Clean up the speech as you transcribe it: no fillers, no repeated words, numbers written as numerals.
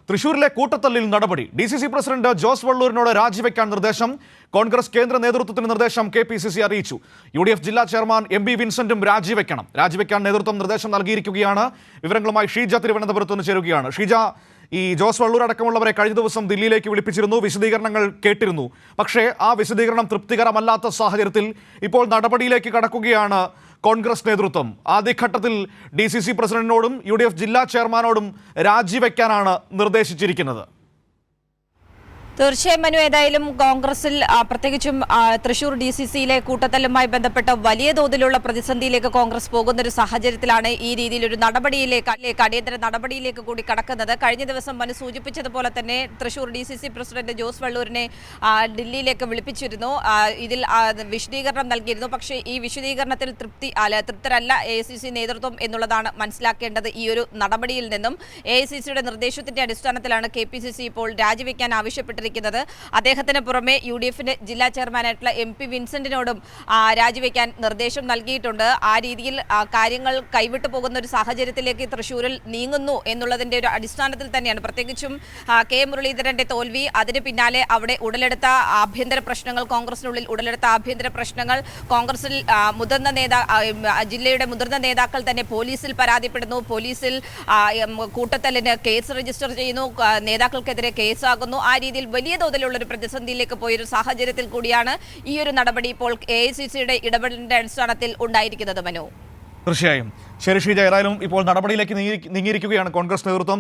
തൃശൂരിലെ കൂട്ടത്തല്ലിൽ നടപടി. DCC president Jose വള്ളൂരിനോട് രാജിവെക്കാൻ നിർദ്ദേശം. കോൺഗ്രസ് കേന്ദ്ര നേതൃത്വത്തിന് നിർദ്ദേശം KPCC അറിയിച്ചു. UDF ജില്ലാ ചെയർമാൻ MB വിൻസെന്റും രാജിവെക്കാൻ നേതൃത്വം നിർദ്ദേശം നൽകിയിരിക്കുകയാണ്. വിവരങ്ങളുമായി ഷീജ തിരുവനന്തപുരത്ത് നിന്ന് ചേരുകയാണ്. ഷീജ, ഈ ജോസ് വള്ളൂർ അടക്കമുള്ളവരെ കഴിഞ്ഞ ദിവസം ദില്ലിയിലേക്ക് വിളിപ്പിച്ചിരുന്നു, വിശദീകരണങ്ങൾ കേട്ടിരുന്നു. പക്ഷേ ആ വിശദീകരണം തൃപ്തികരമല്ലാത്ത സാഹചര്യത്തിൽ ഇപ്പോൾ നടപടിയിലേക്ക് കടക്കുകയാണ് കോൺഗ്രസ് നേതൃത്വം. ആദ്യഘട്ടത്തിൽ DCC പ്രസിഡന്റിനോടും UDF ജില്ലാ ചെയർമാനോടും രാജിവെക്കാനാണ് നിർദ്ദേശിച്ചിരിക്കുന്നത്. തീർച്ചയായും മനു, ഏതായാലും കോൺഗ്രസിൽ പ്രത്യേകിച്ചും തൃശൂർ DCCയിലെ കൂട്ടത്തല്ലുമായി ബന്ധപ്പെട്ട വലിയ തോതിലുള്ള പ്രതിസന്ധിയിലേക്ക് കോൺഗ്രസ് പോകുന്നൊരു സാഹചര്യത്തിലാണ് ഈ രീതിയിലൊരു നടപടിയിലേക്ക് അടിയന്തര നടപടിയിലേക്ക് കൂടി കടക്കുന്നത്. കഴിഞ്ഞ ദിവസം മനു സൂചിപ്പിച്ചതുപോലെ തന്നെ തൃശൂർ DCC പ്രസിഡന്റ് ജോസ് വള്ളൂരിനെ ദില്ലിയിലേക്ക് വിളിപ്പിച്ചിരുന്നു. ഇതിൽ വിശദീകരണം നൽകിയിരുന്നു. പക്ഷേ ഈ വിശദീകരണത്തിൽ തൃപ്തരല്ല AICC നേതൃത്വം എന്നുള്ളതാണ് മനസ്സിലാക്കേണ്ടത്. ഈ ഒരു നടപടിയിൽ നിന്നും AICCയുടെ നിർദ്ദേശത്തിന്റെ അടിസ്ഥാനത്തിലാണ് KPCC ഇപ്പോൾ രാജിവെക്കാൻ ആവശ്യപ്പെട്ടിരിക്കുന്നത്. അദ്ദേഹത്തിന് പുറമെ UDF ജില്ലാ ചെയർമാനായിട്ടുള്ള MP വിൻസെന്റിനോടും രാജിവെക്കാൻ നിർദ്ദേശം നൽകിയിട്ടുണ്ട്. ആ രീതിയിൽ കാര്യങ്ങൾ കൈവിട്ടു പോകുന്ന ഒരു സാഹചര്യത്തിലേക്ക് തൃശ്ശൂരിൽ നീങ്ങുന്നു എന്നുള്ളതിന്റെ ഒരു അടിസ്ഥാനത്തിൽ തന്നെയാണ് പ്രത്യേകിച്ചും K മുരളീധരന്റെ തോൽവി, അതിന് പിന്നാലെ അവിടെ ഉടലെടുത്ത ആഭ്യന്തര പ്രശ്നങ്ങൾ, കോൺഗ്രസിനുള്ളിൽ ഉടലെടുത്ത ആഭ്യന്തര പ്രശ്നങ്ങൾ, കോൺഗ്രസിൽ ജില്ലയുടെ മുതിർന്ന നേതാക്കൾ തന്നെ പോലീസിൽ പരാതിപ്പെടുന്നു, പോലീസിൽ കൂട്ടത്തല്ലിന് കേസ് രജിസ്റ്റർ ചെയ്യുന്നു, നേതാക്കൾക്കെതിരെ കേസാകുന്നു. ആ രീതിയിൽ വലിയ തോതിലുള്ള ഒരു പ്രതിസന്ധിയിലേക്ക് പോയൊരു സാഹചര്യത്തിൽ കൂടിയാണ് ഈ ഒരു നടപടി ഇപ്പോൾ AICCയുടെ ഇടപെടലിന്റെ അടിസ്ഥാനത്തിൽ ഉണ്ടായിരിക്കുന്നത്. മനു, തീർച്ചയായും ശരി ഷീജ, ഏതായാലും ഇപ്പോൾ നടപടിയിലേക്ക് നീങ്ങിയിരിക്കുകയാണ് കോൺഗ്രസ് നേതൃത്വം.